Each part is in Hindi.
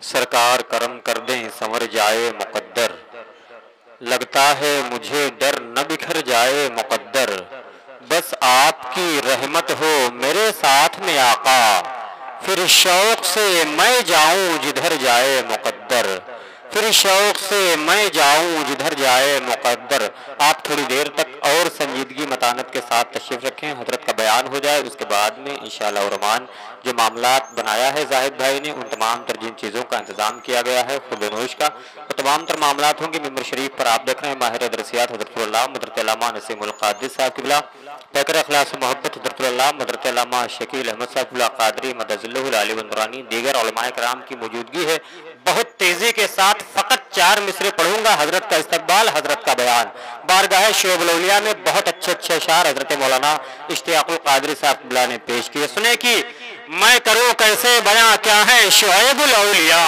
सरकार करम कर दें संवर जाए मुकद्दर, लगता है मुझे डर न बिखर जाए मुकद्दर। बस आपकी रहमत हो मेरे साथ में आका, फिर शौक से मैं जाऊं जिधर जाए मुकद्दर, फिर शौक से मैं जाऊं जिधर जाए मुकद्दर। आप थोड़ी देर तक और संजीदगी मतानत के साथ तशरीफ रखें, हजरत का बयान हो जाए, उसके बाद में इंशाअल्लाह रहमान जो मामलात बनाया है जाहिद भाई ने, उन तमाम तर जिन चीज़ों का इंतजाम किया गया है खुर्दनोश का, वो तमाम तर मामलात होंगे मेंबर शरीफ पर। आप देख रहे हैं माहिर दरसियात हज़रत अल्लामा नसीमुल क़ादिर साहब क़िबला, पैकर अखलास मोहब्बत हज़रत अल्लामा शकील अहमद साहब क़ादरी मदज़िल्लुहुल आली व नूरानी, दीगर उलमाए कराम की मौजूदगी है। बहुत तेजी के साथ फ़कत 4 मिसरे पढ़ूंगा, हजरत का इस्तकबाल, हजरत का बयान। बारगाह शोअबुल औलिया में बहुत अच्छे अच्छे अशार हजरत मौलाना इश्तियाकुल क़ादरी साहब क़िबला ने पेश किए। सुने कि मैं करूं कैसे बयां क्या है शुएबुल औलिया,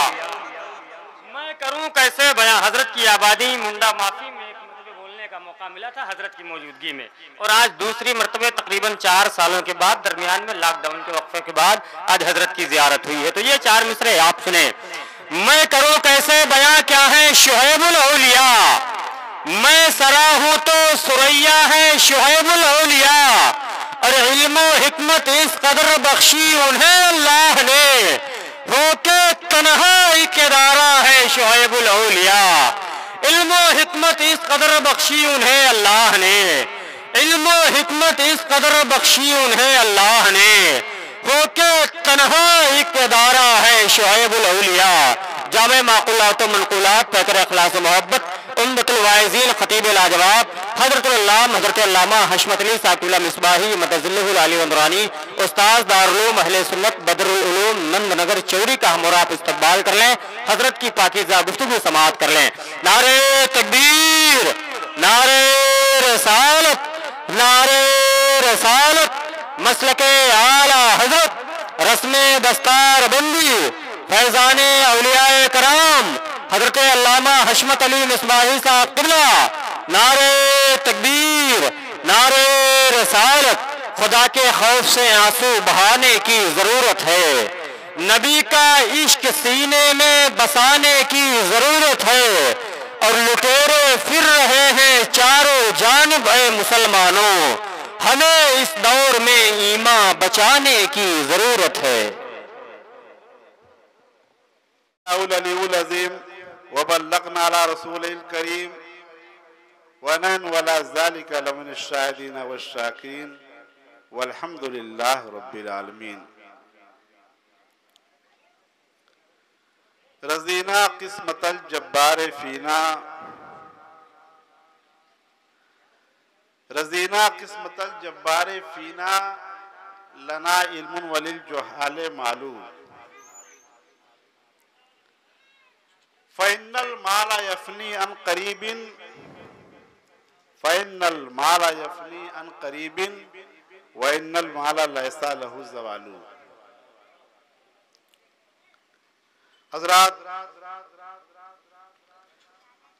मैं करूं कैसे बयां। हजरत की आबादी मुंडा माफी में एक मरतबे बोलने का मौका मिला था हजरत की मौजूदगी में, और आज दूसरी मरतबे तकरीबन 4 सालों के बाद, दरमियान में लॉकडाउन के वक्फे के बाद आज हजरत की जियारत हुई है। तो ये 4 मिसरे आप सुने। मैं करूं कैसे बयां क्या है शुएबुल औलिया, मैं सरा हूं तो सुरैया है शुएबुल औलिया, और इल्म हिकमत इस कदर बख्शी उन्हें अल्लाह ने, होके तन्हा के दारा है शुएबुल औलिया। इल्म हिकमत इस कदर बख्शी उन्हें अल्लाह ने, इल्म हिकमत इस कदर बख्शी उन्हें अल्लाह ने, होके तन्हा के दारा है शुएबुल औलिया। जामे माकुलात मनकुलात पैकर अखलास मोहब्बत उम्मतुल वाइज़ीन खतीब लाजवाब हजरत अल्लामा हशमत अली साहब क़िबला मिसबाही मदज़िल्लुहुल आली व नूरानी, उस्ताद दारुल उलूम अहले सुन्नत बदरुल उलूम नंदनगर चौरी का हम और आप इस्तकबाल कर लें, हजरत की पाकीज़ा गुफ्तगू समाअत कर लें। नारे तकबीर, नारे रसालत, नारे रसालत, मसलके आला हजरत, रस्मे दस्तार बंदी, फैज़ाने औलियाए कराम हजरत अल्लामा हशमत अली मिसबाही साहब क़िबला। नारे तकबीर, नारे रसालत, खुदा के खौफ से आंसू बहाने की जरूरत है, नबी का इश्क सीने में बसाने की जरूरत है, और लुटेरे फिर रहे हैं चारों जानिब ऐ मुसलमानों, हमें इस दौर में ईमान बचाने की जरूरत है। वबल्लगना अला रसूलिल करीम वनहनु अला ज़ालिका लमिन शाहिदीन वश्शाकिरीन वल्हम्दुलिल्लाहि रब्बिल आलमीन। रज़ीना किस्मतल जब्बार फीना, रज़ीना किस्मतल जब्बार फीना, लना इल्मुन वलिल जुहाले मालूम, फ़इन्नल माला यफ़नी अन क़रीबिन, फ़इन्नल माला यफ़नी अन क़रीबिन, व इन्नल माला लैसा लहू ज़वालू। हज़रात,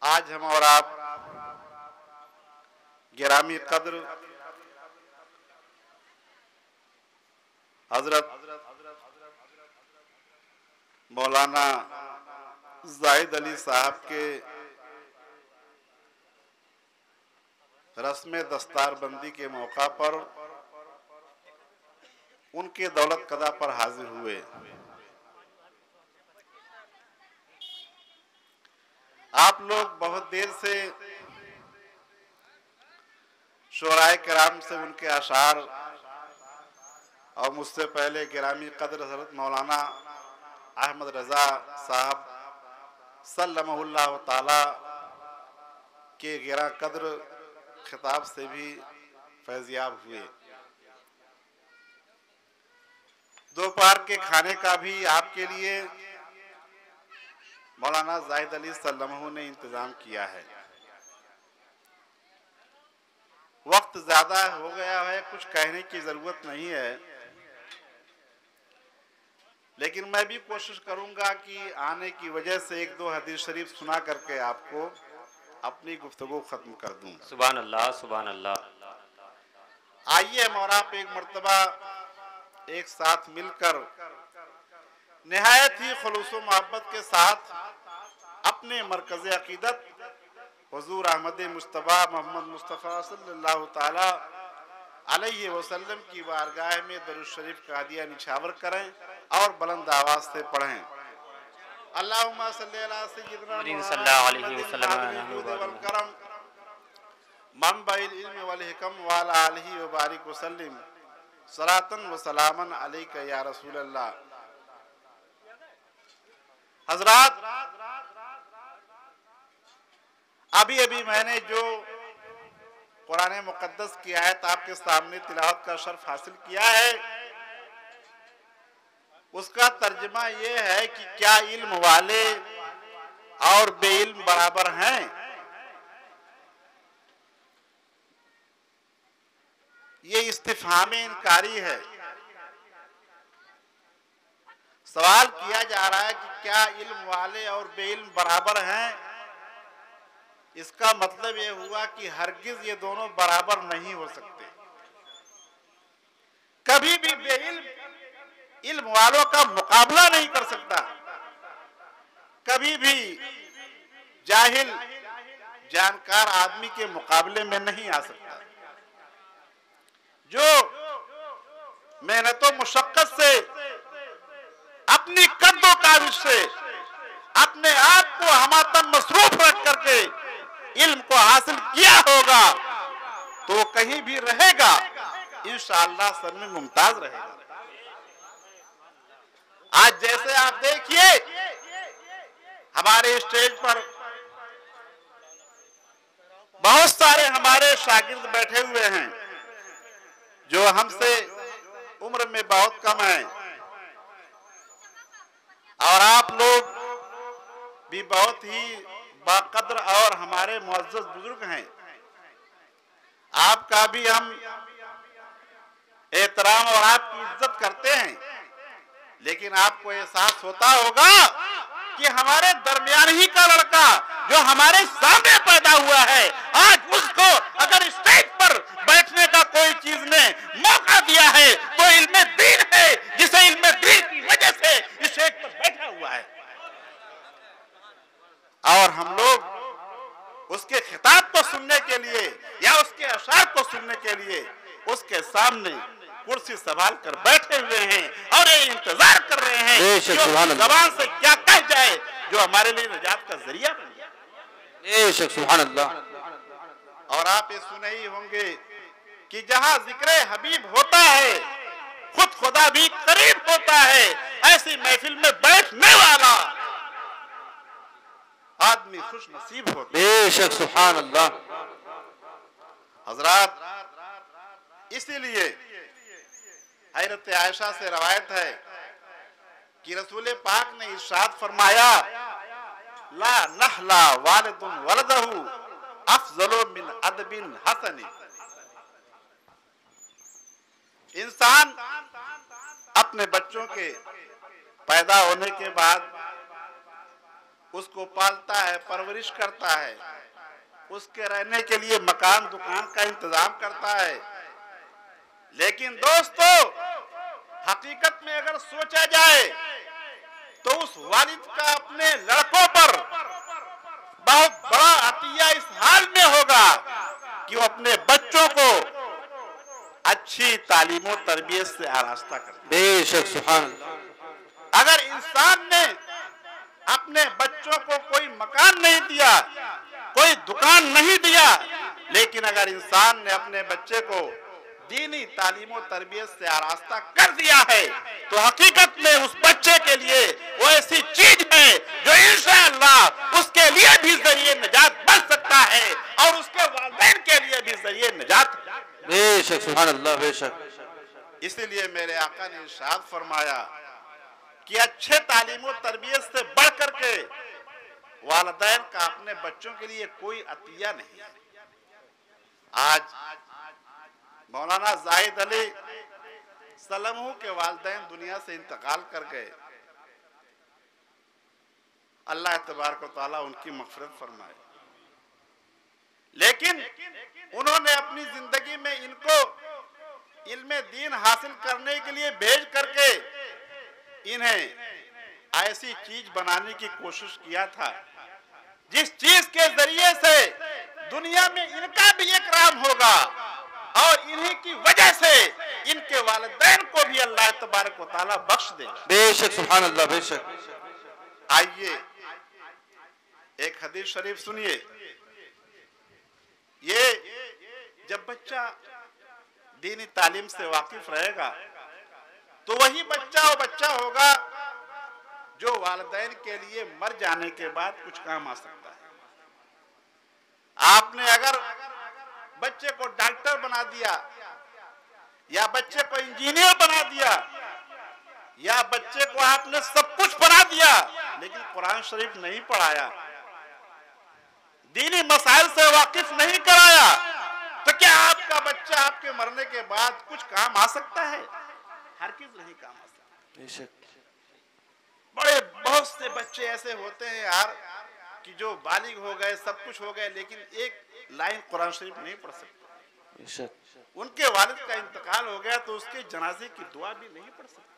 आज हम और आप गिरामी क़द्र हज़रत मौलाना जाहिद अली साहब के रस्म दस्तारबंदी के मौका पर उनके दौलत कदा पर हाजिर हुए। आप लोग बहुत देर से शुराए किराम से उनके अशार और मुझसे पहले गिरामी कद्र हज़रत मौलाना अहमद रज़ा साहब सल्लल्लाहु ताला के गिरा कद्र खिताब से भी फैज़याब हुए। दोपहर के खाने का भी आपके लिए मौलाना जाहिद अली सल्लल्लाहु ने इंतजाम किया है। वक्त ज्यादा हो गया है, कुछ कहने की जरूरत नहीं है, लेकिन मैं भी कोशिश करूंगा कि आने की वजह से 1-2 हदीस शरीफ सुना करके आपको अपनी गुफ्तगू खत्म कर दूं। सुभान अल्लाह, सुभान अल्लाह। आइए हम और आप एक मर्तबा एक साथ मिलकर निहायत ही खुलूस व मोहब्बत के साथ अपने मरकज़ अक़ीदत हुज़ूर अहमद मुस्तफ़ा मोहम्मद मुस्तफ़ा सल्लल्लाहु ताला अलैहि वसल्लम की बारगाह में दरूद शरीफ का हदिया निछावर करें और बुलंद आवाज़ से पढ़ें। अल्लाहुम्मा सल्ली अला सय्यिदिना सल्लल्लाहु अलैहि वसल्लम करम मंबाइल इल्म वल हिकम व अला आलिहि व बारिक वसल्लिम सलातन व सलामन अलैका या रसूल अल्लाह। हजरात, अभी अभी मैंने जो कुरान मुक़द्दस की आयत आपके सामने तिलावत का शर्फ हासिल किया है, उसका तर्जुमा ये है कि क्या इल्म वाले और बेइल्म बराबर हैं? ये इस्तिफ़हाम इनकारी है। सवाल किया जा रहा है कि क्या इल्म वाले और बेइल्म बराबर हैं। इसका मतलब ये हुआ कि हरगिज ये दोनों बराबर नहीं हो सकते। कभी भी बेइल्म इल्म वालों का मुकाबला नहीं कर सकता, कभी भी जाहिल जानकार आदमी के मुकाबले में नहीं आ सकता। जो मेहनतों मुशक्कत से अपनी कद्दो काविश से अपने आप को हमातन मसरूफ रख करके इल्म को हासिल किया होगा तो कहीं भी रहेगा, इंशाअल्लाह सब में मुमताज रहेगा। आज जैसे आप देखिए हमारे स्टेज पर बहुत सारे हमारे शागिर्द बैठे हुए हैं जो हमसे उम्र में बहुत कम हैं, और आप लोग भी बहुत ही बाकद्र और हमारे मुअज़्ज़ज़ बुजुर्ग हैं। आपका भी हम एहतराम और आपकी इज्जत करते हैं, लेकिन आपको एहसास होता होगा कि हमारे दरमियान ही का लड़का जो हमारे सामने पैदा हुआ है, आज उसको अगर स्टेज पर बैठने का कोई चीज ने मौका दिया है तो इल्मे दीन है, जिसे इल्मे दीन की वजह से इस स्टेज पर बैठा हुआ है। और हम लोग उसके खिताब को सुनने के लिए या उसके अशार को सुनने के लिए उसके सामने कुर्सी संभाल कर बैठे हुए हैं और ये इंतजार कर रहे हैं कि ज़बान से क्या कह जाए जो हमारे लिए निजात का जरिया बन जाए। सुभान अल्लाह। और आप ये सुने ही होंगे कि जहां जिक्र हबीब होता है खुद खुदा भी करीब होता है। ऐसी महफिल में बैठने वाला आदमी खुश नसीब होता है। बेशक सुभान अल्लाह। हजरात, इसीलिए हज़रत आयशा से रवायत है कि रसूल पाक ने इरशाद फरमाया, ला नहला वालिदुन वलदहु अफज़लु मिन अदबिन हसनी। इंसान अपने बच्चों के पैदा होने के बाद उसको पालता है, परवरिश करता है, उसके रहने के लिए मकान दुकान का इंतजाम करता है। लेकिन दोस्तों, हकीकत में अगर सोचा जाए तो उस वालिद का अपने लड़कों पर बहुत बड़ा अतिया इस हाल में होगा कि वो अपने बच्चों को अच्छी तालीम और तरबियत से आरास्ता करते। बेशक सुभान अल्लाह। अगर इंसान ने अपने बच्चों को कोई मकान नहीं दिया, कोई दुकान नहीं दिया, लेकिन अगर इंसान ने अपने बच्चे को दीनी तालीम और तरबियत से आरास्ता कर दिया है तो हकीकत में उस बच्चे के लिए वो ऐसी चीज है जो इंशाअल्लाह उसके लिए भी जरिए निजात बन सकता है और उसके वालिदैन के लिए भी जरिए निजात। बेशक सुभान अल्लाह। बेशक। इसलिए मेरे आका ने इरशाद फरमाया कि अच्छे तालीम और तरबियत से बढ़ करके वालिदैन का अपने बच्चों के लिए कोई अतिया नहीं है। आज मौलाना जाहिद अली सलमहू के वालिदैन दुनिया से इंतकाल कर गए। अल्लाह तबारक व तआला उनकी मग़फ़िरत फरमाए। लेकिन उन्होंने अपनी जिंदगी में इनको इल्मे दीन हासिल करने के लिए भेज करके इन्हें ऐसी चीज बनाने की कोशिश किया था जिस चीज के जरिए से दुनिया में इनका भी इकराम होगा और इन्हीं की वजह से इनके वालिदैन को भी अल्लाह तबारक व तआला बख्श देगा। बेशक सुभान अल्लाह, बेशक। आइए एक हदीस शरीफ सुनिए। ये जब बच्चा दीनी तालीम से वाकिफ रहेगा तो वही बच्चा वो बच्चा होगा जो वालिदैन के लिए मर जाने के बाद कुछ काम आ सकता है। आपने अगर बच्चे को डॉक्टर बना दिया या बच्चे को इंजीनियर बना दिया या बच्चे को आपने सब कुछ बना दिया लेकिन कुरान शरीफ नहीं पढ़ाया, दीनी मसाइल से वाकिफ नहीं कराया, तो क्या आपका बच्चा आपके मरने के बाद कुछ काम आ सकता है? हर चीज नहीं काम आ सकता। बड़े बहुत से बच्चे ऐसे होते हैं यार कि जो बालिग हो गए, सब कुछ हो गए, लेकिन एक लाइन कुरान शरीफ नहीं पढ़ सकते। उनके वालिद का इंतकाल हो गया तो उसके जनाजे की दुआ भी नहीं पढ़ सकते।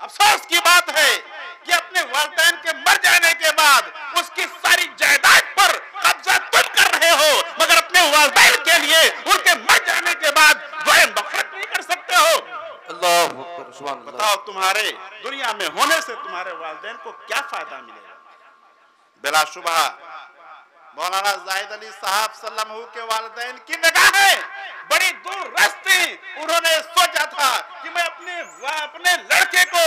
अफसोस की बात है कि अपने वालिदैन के मर जाने के बाद उसकी सारी जायदाद पर कब्जा तुम कर रहे हो, मगर अपने वालिदैन के लिए उनके मर जाने के बाद दुआएं मग़फ़िरत नहीं कर सकते हो। अल्लाह अकबर, सुभान अल्लाह। बताओ तुम्हारे दुनिया में होने से तुम्हारे वालिदैन को क्या फायदा मिलेगा? बिलाशुबह मौलाना जाहिद अली साहब सल्लल्लाहु के वालिदैन की निगाहें बड़ी दूर रस्ती। उन्होंने सोचा था कि मैं अपने लड़के को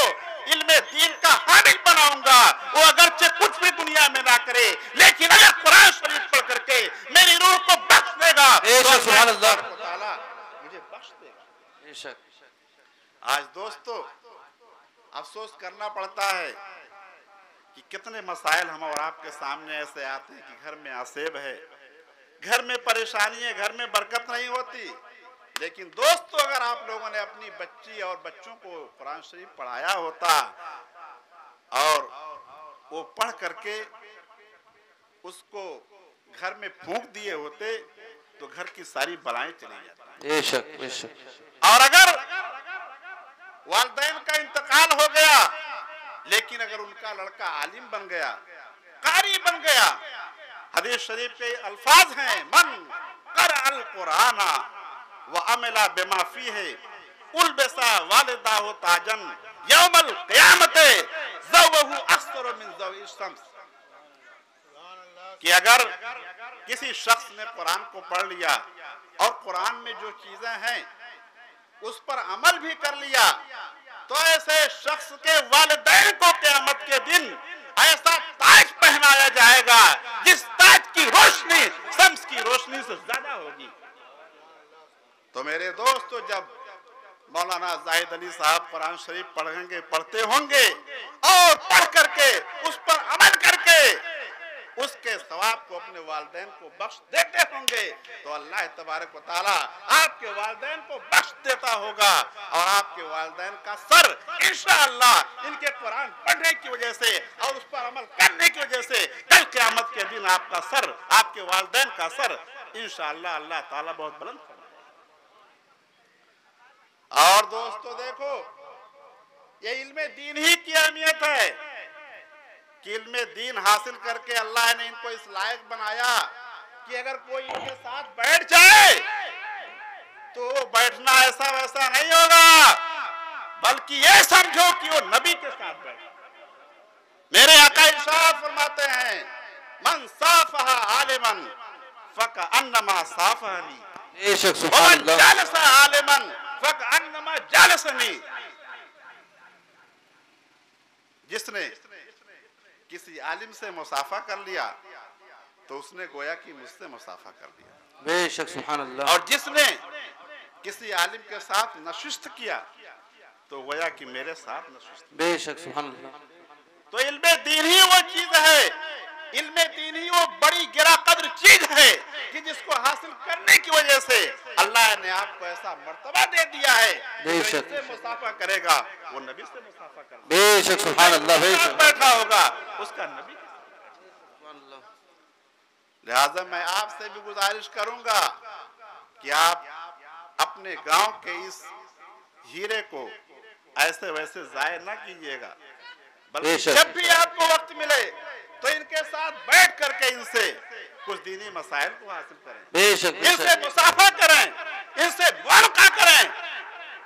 इल्मे दीन का हामिल बनाऊंगा, वो अगरचे कुछ भी दुनिया में ना करे लेकिन अगर कुरान शरीफ पढ़ करके मेरी रूह को बख्श देगा तो सुभान अल्लाह ताला मुझे बख्श देगा। बेशक। आज दोस्तों अफसोस करना पड़ता है कि कितने मसाइल हम और आपके सामने ऐसे आते हैं कि घर में आसेब है, घर में परेशानी है, घर में बरकत नहीं होती। लेकिन दोस्तों अगर आप लोगों ने अपनी बच्ची और बच्चों को कुरान शरीफ पढ़ाया होता और वो पढ़ करके उसको घर में फूंक दिए होते तो घर की सारी बलाएं चली जाती। बेशक बेशक। और अगर वालिदैन का इंतकाल हो गया लेकिन अगर उनका लड़का आलिम बन गया, कारी बन गया, हदीस शरीफ के अल्फाज हैं, मन कर अल कुराना व अमला बिमा फीह उलबसा वालिदाहु ताजन यौमल क़यामत ज़वहु अक्सर मिन ज़वी शम्स। कि अगर किसी शख्स ने कुरान को पढ़ लिया और कुरान में जो चीजें हैं उस पर अमल भी कर लिया तो ऐसे शख्स के वालिदैन को क़यामत के दिन ऐसा ताज पहनाया जाएगा जिस ताज की रोशनी शम्स की रोशनी से ज्यादा होगी। तो मेरे दोस्तों जब मौलाना जाहिद अली साहब कुरान शरीफ पढ़ते होंगे और पढ़ करके उस पर अमल करके उसके सवाब को अपने वालिदैन को बख्श देते होंगे तो अल्लाह तबारक व तआला आपके वालिदैन को बख्श देता होगा और आपके वालिदैन का सर इंशाअल्लाह इनके कुरान पढ़ने की वजह से और उस पर अमल करने की वजह से कल क़यामत के दिन आपका सर, आपके वालिदैन का सर इंशाअल्लाह अल्लाह ताला बहुत बुलंद करेगा। और दोस्तों देखो ये इल्मे दीन ही की अहमियत है कि इल्मे दीन हासिल करके अल्लाह ने इनको इस लायक बनाया कि अगर कोई इनके साथ बैठ जाए तो बैठना ऐसा वैसा नहीं होगा बल्कि ये समझो कि वो नबी के साथ बैठे। मेरे आका इरशाद फरमाते हैं मन साफहा आलिमन फकअन्नमा साफहनी बेशक सुभान अल्लाह। जालसा आलिमन फकअन्नमा जालसनी। जिसने किसी आलिम से मुसाफा कर लिया तो उसने गोया कि मुझसे मुसाफा कर लिया। बेशक सुभान अल्लाह। और जिसने किसी आलिम के साथ नशिस्त किया तो गोया कि मेरे साथ नशिस्त। बेशक सुभान अल्लाह। तो इल्मे दीन ही वो चीज है, इल्मे दीन ही वो बड़ी गिरा कद्र चीज है कि जिसको हासिल करने की वजह से अल्लाह ने आपको ऐसा मर्तबा दे दिया है जो इससे मुसाफा करेगा वो नबी से मुसाफा करेगा। बेशक सुभान अल्लाह। बेशक बैठा होगा उसका नबी। लिहाजा मैं आपसे भी गुजारिश करूंगा कि आप अपने गांव के इस हीरे को ऐसे वैसे जाया ना कीजिएगा। बल्कि जब भी आपको वक्त मिले तो इनके साथ बैठ करके इनसे कुछ दीनी मसाइल को हासिल करें, इनसे मुसाफा करें, इनसे मुआलका करें।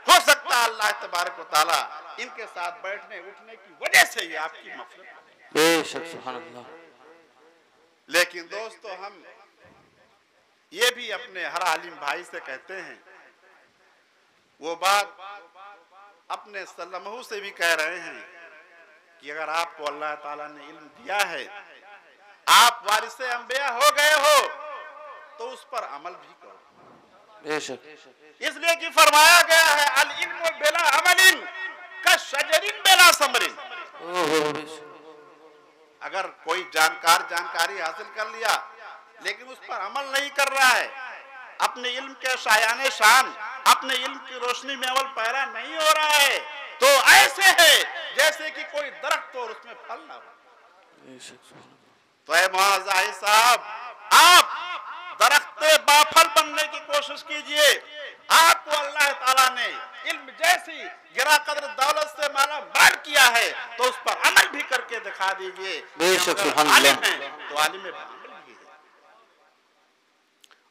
हो सकता है अल्लाह तबारक व तआला इनके साथ बैठने उठने की वजह से ही आपकी मग़फ़िरत। बेशक सुभान अल्लाह। लेकिन दोस्तों, हम ये भी अपने हर आलिम भाई से कहते हैं, वो बात अपने सल्लमहू से भी कह रहे हैं कि अगर आपको अल्लाह ताला ने इल्म दिया है, आप वारिसे अंबिया हो गए हो, तो उस पर अमल भी करो। इसलिए कि फरमाया गया है, अल इल्मु बिला अमलिन का शजरिन बिला समरिन। अगर कोई जानकारी हासिल कर लिया लेकिन उस पर अमल नहीं कर रहा है, अपने इल्म के शायाने शान, अपने इल्म की रोशनी में अमल पैरा नहीं हो रहा है, तो ऐसे है जैसे कि कोई दरख्त और उसमें फल ना हो। तो ऐ मुआज़ साहब, आप दरख्त बाफल बनने की कोशिश कीजिए। आपको अल्लाह ताला ने इल्म जैसी गिरा कदर दौलत से माला माल किया है, तो उस पर अमल भी करके दिखा दीजिए। आलिम है तो आलिम भी है।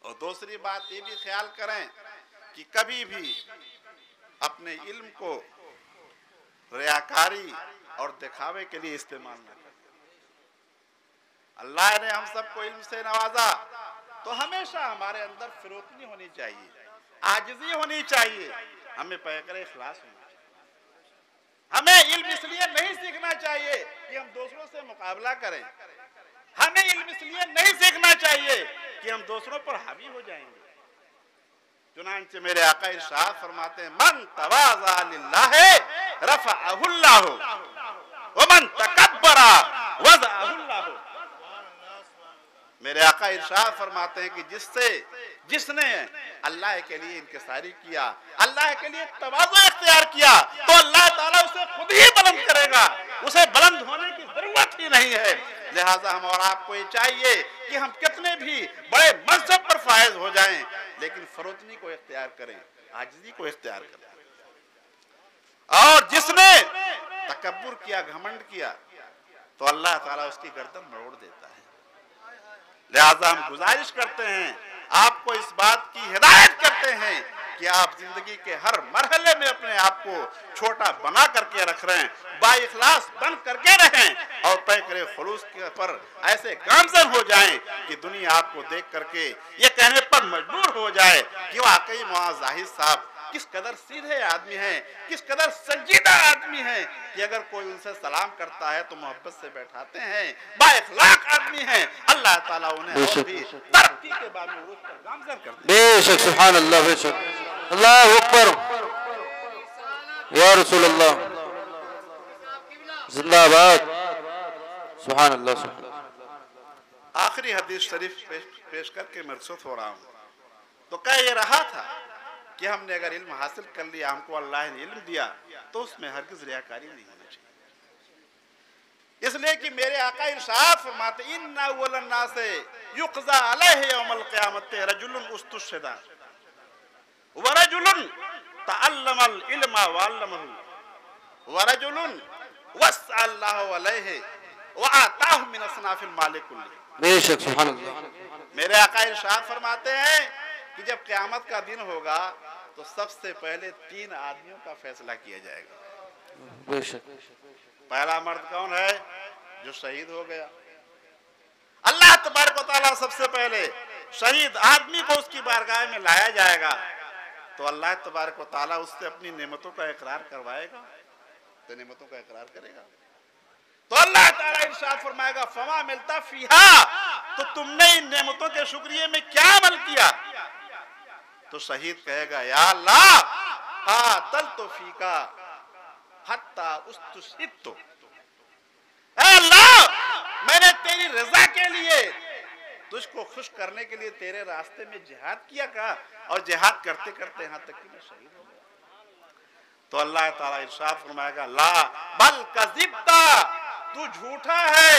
और दूसरी बात ये भी ख्याल करें कि कभी भी अपने इल्म को रियाकारी और दिखावे के लिए इस्तेमाल न करें। अल्लाह ने हम सबको इल्म से नवाजा, तो हमेशा हमारे अंदर फिरोतनी होनी चाहिए, आजिज़ी होनी चाहिए, हमें पैकर इखलास होना चाहिए। हमें इल्म इसलिए नहीं सीखना चाहिए कि हम दूसरों से मुकाबला करें, हमें इल्म इसलिए नहीं सीखना चाहिए कि हम दूसरों पर हावी हो जाएंगे। चुनांचे मेरे आका इरशाद फरमाते हैं, मन तवाज़ा लिल्लाह रफ़अहुल्लाह व मन तकब्बरा वज़अहुल्लाह। मेरे आका इरशाद फरमाते हैं कि जिसने अल्लाह के लिए इंकिसारी किया, अल्लाह के लिए तवाज़ु इख्तियार किया, तो अल्लाह ताला उसे खुद ही बुलंद करेगा, उसे बुलंद होने की जरूरत ही नहीं है। लिहाजा हम और आपको ये चाहिए कि हम कितने भी बड़े मनसब पर फायज हो जाएं, लेकिन फरोतनी को इख्तियार करें, आजिज़ी को इख्तियार करें। और जिसने तकब्बुर किया, घमंड किया, तो अल्लाह ताला उसकी गर्दन मरोड़ देता है। लिहाजा हम गुजारिश करते हैं, आपको इस बात की हिदायत करते हैं कि आप जिंदगी के हर मरहले में अपने आप को छोटा बना करके रख रहे हैं, बाइखलास बन करके रहें और तय करे खुलूस के पर ऐसे गामजन हो जाएं कि दुनिया आपको देख करके ये कहने पर मजबूर हो जाए कि वाकई मुआज़ ज़ाहिद साहब किस कदर सीधे आदमी हैं, किस कदर संजीदा आदमी हैं कि अगर कोई उनसे सलाम करता है तो मोहब्बत से बैठाते हैं, बाइखलाक आदमी हैं। अल्लाह ताला उन्हें और भी तरक्की के बाद में उस पर गामजन करते हैं। बेशक सुभान अल्लाह, बेशक अल्लाह अकबर, या रसूल अल्लाह जिंदाबाद, सुभान अल्लाह सुभान अल्लाह। आखिरी हदीस शरीफ पेश करके मैं रुखसत हो रहा हूँ। तो कह ये रहा था कि हमने अगर इल्म हासिल कर लिया, हमको अल्लाह ने इल्म दिया, तो उसमें हरगिज़ रियाकारी नहीं होनी चाहिए। इसलिए कि मेरे आका इरशाद फरमाते, इन्ना अव्वलन नास युक़ज़ा अलैहि यौमल क़ियामत रजुलुन उस्तुशहिदा व रजुलुन तअल्लमल इल्मा व अल्लमहु व रजुलुन वस्अल्लाहु अलैहि व आताहु मिन असनाफिल माल कुल्ली। बेशक सुभान अल्लाह। मेरे आका इरशाद फरमाते हैं कि जब क़यामत का दिन होगा तो सबसे पहले 3 आदमियों का फैसला किया जाएगा। बेशक। पहला मर्द कौन है? जो शहीद हो गया। अल्लाह तबारक व तआला सबसे पहले शहीद आदमी को उसकी बारगाह में लाया जाएगा, तो अल्लाह तबारक व तआला उससे अपनी नेमतों का इकरार करवाएगा, तो नेमतों का इकरार करेगा। तो अल्लाह ताला इरशाद फरमाएगा, फमा मिलता फीहा, तो तुमने इन नेमतों के शुक्रिया में क्या अमल किया? तो शहीद कहेगा, या अल्लाह कातल तो फीका हत्ता उस्तुशित्तु, अल्लाह मैंने तेरी रजा के लिए, तुझको खुश करने के लिए तेरे रास्ते में जिहाद किया का, और जिहाद करते करते यहाँ तक कि मैं शहीद हो गया। तो अल्लाह ताला इरशाद फरमाएगा, ला बल कज़िबता, तू झूठा है,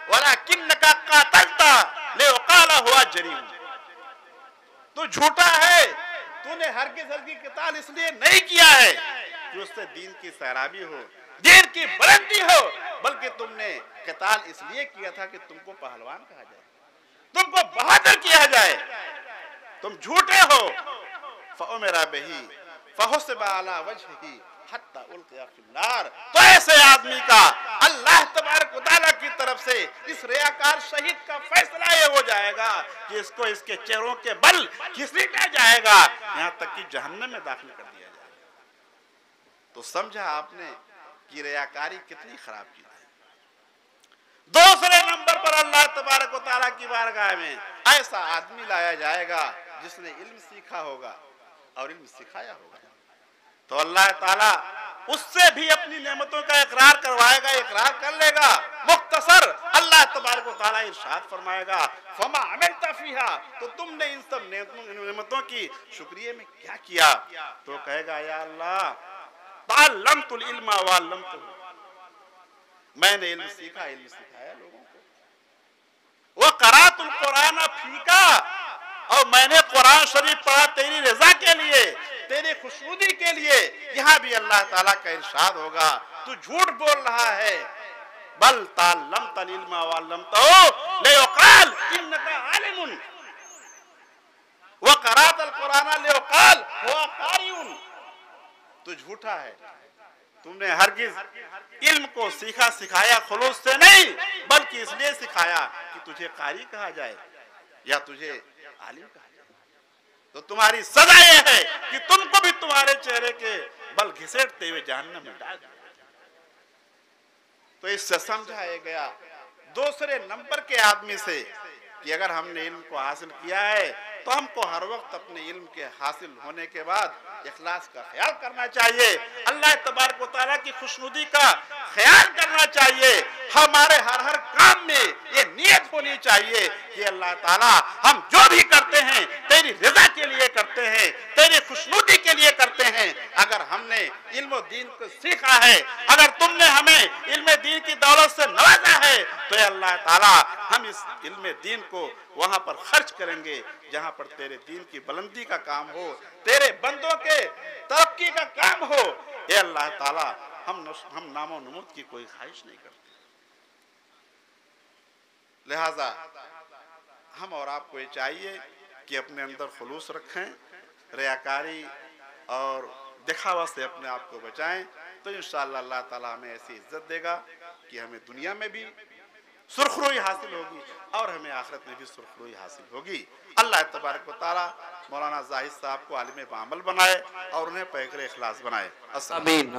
वलाकिन्नका कातलता लियुक़ाला हुआ जरीम, तू झूठा है, तूने हरगिज़ किताल इसलिए नहीं किया है कि उससे दीन की सैराबी हो, दीन की बुलंदी हो, बल्कि तुमने क़िताल इसलिए किया था कि तुमको पहलवान कहा जाए, तुमको बहादुर किया जाए। तुम झूठे हो। फउमिरा बिही फहुसिबा अला वजहिही हत्ता उल्क़िया फिन्नार। तो ऐसे आदमी का अल्लाह तबारक व तआला की तरफ से इस रियाकार शहीद का फैसला ये हो जाएगा कि इसको इसके चेहरों के बल घसीटा जाएगा, यहाँ तक कि जहन्नम में दाखिल कर दिया जाएगा। तो समझा आपने कि रियाकारी कितनी खराब चीज है। दूसरे नंबर पर अल्लाह तबारक व तआला की बारगाह में ऐसा आदमी लाया जाएगा जिसने इल्म सीखा होगा और इल्म सिखाया होगा। तो अल्लाह ताला उससे भी अपनी नेमतों का इकरार करवाएगा, इकरार कर लेगा। मुख्तसर अल्लाह तबारक व तआला इरशाद फरमाएगा, फमा अमिलता फीहा, तो तुमने इन सब नेमतों की शुक्रिया में क्या किया? तो कहेगा, या अल्लाह तअल्लमतुल इल्मा व अल्लमतुहु, मैंने इल्म सीखा, इल्म सिखाया लोगों को। व क़राअतुल कुरान फीका, और मैंने कुरान शरीफ पढ़ा तेरी रजा के लिए, तेरी खुशनुदी के लिए। यहाँ भी अल्लाह ताला का इरशाद होगा, तू झूठ बोल रहा है। बल तअल्लमतल इल्मा व अल्लमतहु लियुक़ाल इन्नका आलिमुन व क़राअतल कुरान लियुक़ाल हुवा क़ारिउन। तू झूठा है, तुमने हरगिज इल्म को सीखा सिखाया खुलूस से नहीं, बल्कि इसलिए सिखाया कि तुझे कारी कहा जाए या तुझे आलिम कहा जाए। तो तुम्हारी सजा यह है कि तुमको भी तुम्हारे चेहरे के बल घिसेटते हुए जहन्नम में डाल दिया। तो इससे समझाया गया दूसरे नंबर के आदमी से कि अगर हमने इल्म को हासिल किया है तो हमको हर वक्त अपने इल्म के हासिल होने के बाद इखलास का ख्याल करना चाहिए, अल्लाह तबारक व तआला की खुशनुदी का ख्याल करना चाहिए। हमारे हर काम में ये नियत होनी चाहिए कि अल्लाह ताला हम जो भी करते हैं तेरी रजा के लिए करते हैं, तेरी खुशनुदी के लिए करते हैं। अगर हमने इल्म दीन को सीखा है, अगर तुमने हमें इल्म दीन की दौलत से नवाजा है, तो अल्लाह ताला हम इस इल्म दीन को वहां पर खर्च करेंगे जहां पर तेरे दीन की बुलंदी का काम हो, तेरे बंदों के तरक्की का काम हो। ए अल्लाह ताला, हम नामो नमूद की कोई ख्वाहिश नहीं करते। लिहाजा हम और आपको ये चाहिए कि अपने अंदर खुलूस रखें, रियाकारी और दिखावा से अपने आप को बचाएं। तो इंशाअल्लाह अल्लाह ताला हमें ऐसी इज्जत देगा कि हमें दुनिया में भी सुरखरुई हासिल होगी और हमें आखिरत में भी सुरखरुई हासिल होगी। अल्लाह तबारक व तआला मौलाना जाहिद साहब को आलिम बामल बनाए और उन्हें पैकर इखलास बनाए। आमीन।